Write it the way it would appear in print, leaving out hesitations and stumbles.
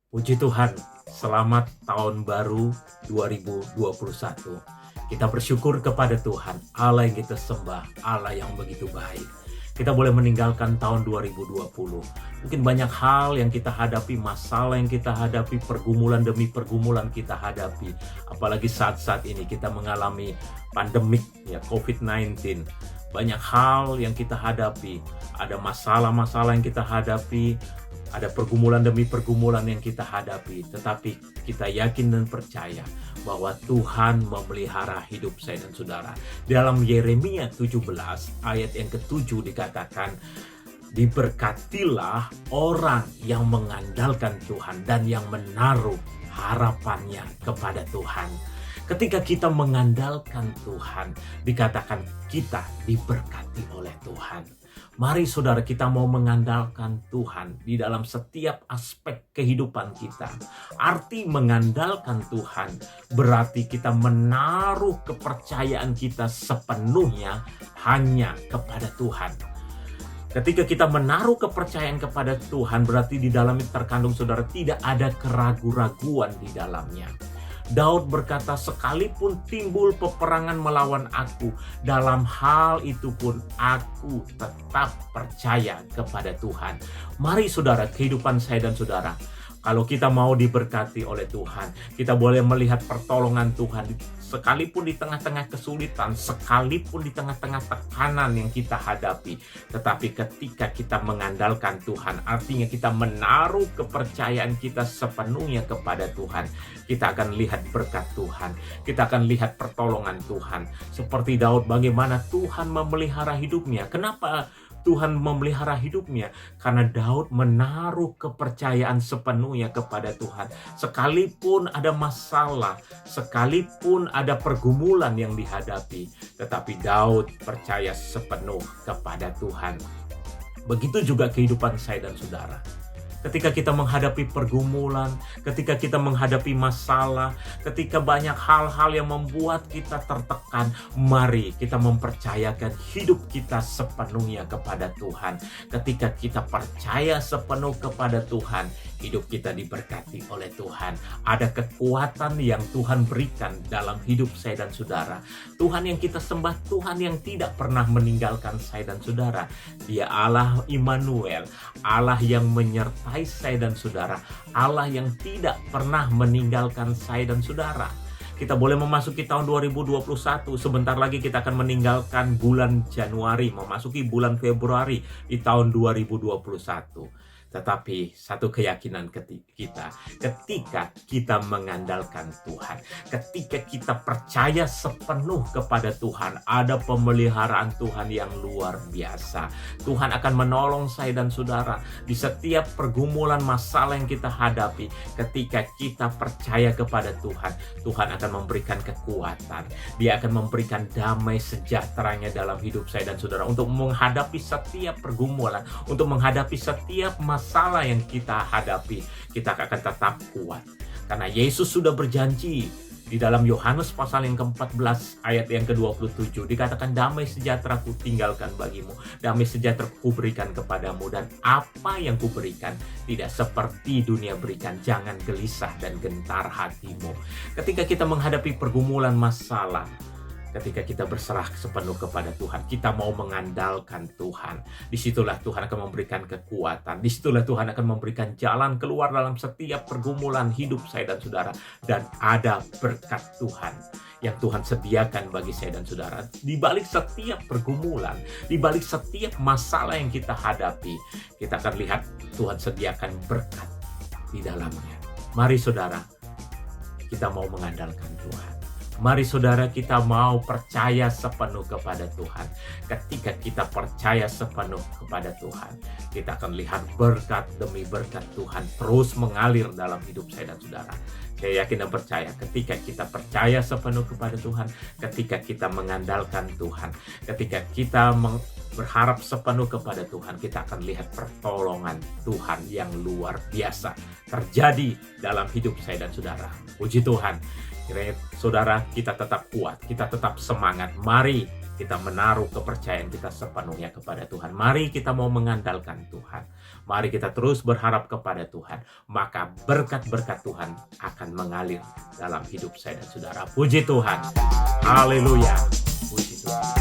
Puji Tuhan, selamat tahun baru 2021. Kita bersyukur kepada Tuhan, Allah yang kita sembah, Allah yang begitu baik. Kita boleh meninggalkan tahun 2020. Mungkin banyak hal yang kita hadapi, masalah yang kita hadapi, pergumulan demi pergumulan kita hadapi. Apalagi saat-saat ini kita mengalami pandemik ya, COVID-19. Banyak hal yang kita hadapi, ada masalah-masalah yang kita hadapi, ada pergumulan demi pergumulan yang kita hadapi, tetapi kita yakin dan percaya bahwa Tuhan memelihara hidup saya dan saudara. Dalam Yeremia 17 ayat yang ke-7 dikatakan, diberkatilah orang yang mengandalkan Tuhan dan yang menaruh harapannya kepada Tuhan. Ketika kita mengandalkan Tuhan, dikatakan kita diberkati oleh Tuhan. Mari saudara, kita mau mengandalkan Tuhan di dalam setiap aspek kehidupan kita. Arti mengandalkan Tuhan berarti kita menaruh kepercayaan kita sepenuhnya hanya kepada Tuhan. Ketika kita menaruh kepercayaan kepada Tuhan, berarti di dalamnya terkandung saudara tidak ada keraguan-raguan di dalamnya. Daud berkata, sekalipun timbul peperangan melawan aku, dalam hal itu pun aku tetap percaya kepada Tuhan. Mari saudara, kehidupan saya dan saudara, kalau kita mau diberkati oleh Tuhan, kita boleh melihat pertolongan Tuhan sekalipun di tengah-tengah kesulitan, sekalipun di tengah-tengah tekanan yang kita hadapi. Tetapi ketika kita mengandalkan Tuhan, artinya kita menaruh kepercayaan kita sepenuhnya kepada Tuhan, kita akan lihat berkat Tuhan, kita akan lihat pertolongan Tuhan. Seperti Daud, bagaimana Tuhan memelihara hidupnya. Kenapa Tuhan memelihara hidupnya? Karena Daud menaruh kepercayaan sepenuhnya kepada Tuhan. Sekalipun ada masalah, sekalipun ada pergumulan yang dihadapi, tetapi Daud percaya sepenuh kepada Tuhan. Begitu juga kehidupan saya dan saudara. Ketika kita menghadapi pergumulan, ketika kita menghadapi masalah, ketika banyak hal-hal yang membuat kita tertekan, mari kita mempercayakan hidup kita sepenuhnya kepada Tuhan. Ketika kita percaya sepenuh kepada Tuhan, hidup kita diberkati oleh Tuhan. Ada kekuatan yang Tuhan berikan dalam hidup saya dan saudara. Tuhan yang kita sembah, Tuhan yang tidak pernah meninggalkan saya dan saudara. Dia Allah Immanuel, Allah yang menyertai saya dan saudara, Allah yang tidak pernah meninggalkan saya dan saudara. Kita boleh memasuki tahun 2021, sebentar lagi kita akan meninggalkan bulan Januari, memasuki bulan Februari di tahun 2021. Tetapi satu keyakinan kita, ketika kita mengandalkan Tuhan, ketika kita percaya sepenuh kepada Tuhan, ada pemeliharaan Tuhan yang luar biasa. Tuhan akan menolong saya dan saudara di setiap pergumulan masalah yang kita hadapi. Ketika kita percaya kepada Tuhan, Tuhan akan memberikan kekuatan. Dia akan memberikan damai sejahteranya dalam hidup saya dan saudara untuk menghadapi setiap pergumulan, untuk menghadapi setiap masalah yang kita hadapi. Kita akan tetap kuat karena Yesus sudah berjanji di dalam Yohanes pasal yang ke-14 ayat yang ke-27 dikatakan, damai sejahtera ku tinggalkan bagimu, damai sejahtera ku berikan kepadamu, dan apa yang ku berikan tidak seperti dunia berikan. Jangan gelisah dan gentar hatimu. Ketika kita menghadapi pergumulan masalah, ketika kita berserah sepenuh kepada Tuhan, kita mau mengandalkan Tuhan, disitulah Tuhan akan memberikan kekuatan, disitulah Tuhan akan memberikan jalan keluar dalam setiap pergumulan hidup saya dan saudara. Dan ada berkat Tuhan yang Tuhan sediakan bagi saya dan saudara. Di balik setiap pergumulan, di balik setiap masalah yang kita hadapi, kita akan lihat Tuhan sediakan berkat di dalamnya. Mari saudara, kita mau mengandalkan Tuhan. Mari saudara, kita mau percaya sepenuh kepada Tuhan. Ketika kita percaya sepenuh kepada Tuhan, kita akan lihat berkat demi berkat Tuhan terus mengalir dalam hidup saya dan saudara. Saya yakin dan percaya ketika kita percaya sepenuh kepada Tuhan, ketika kita mengandalkan Tuhan, ketika kita berharap sepenuh kepada Tuhan, kita akan lihat pertolongan Tuhan yang luar biasa terjadi dalam hidup saya dan saudara. Puji Tuhan. Kiranya saudara, kita tetap kuat, kita tetap semangat. Mari kita menaruh kepercayaan kita sepenuhnya kepada Tuhan. Mari kita mau mengandalkan Tuhan. Mari kita terus berharap kepada Tuhan. Maka berkat-berkat Tuhan akan mengalir dalam hidup saya dan saudara. Puji Tuhan. Haleluya. Puji Tuhan.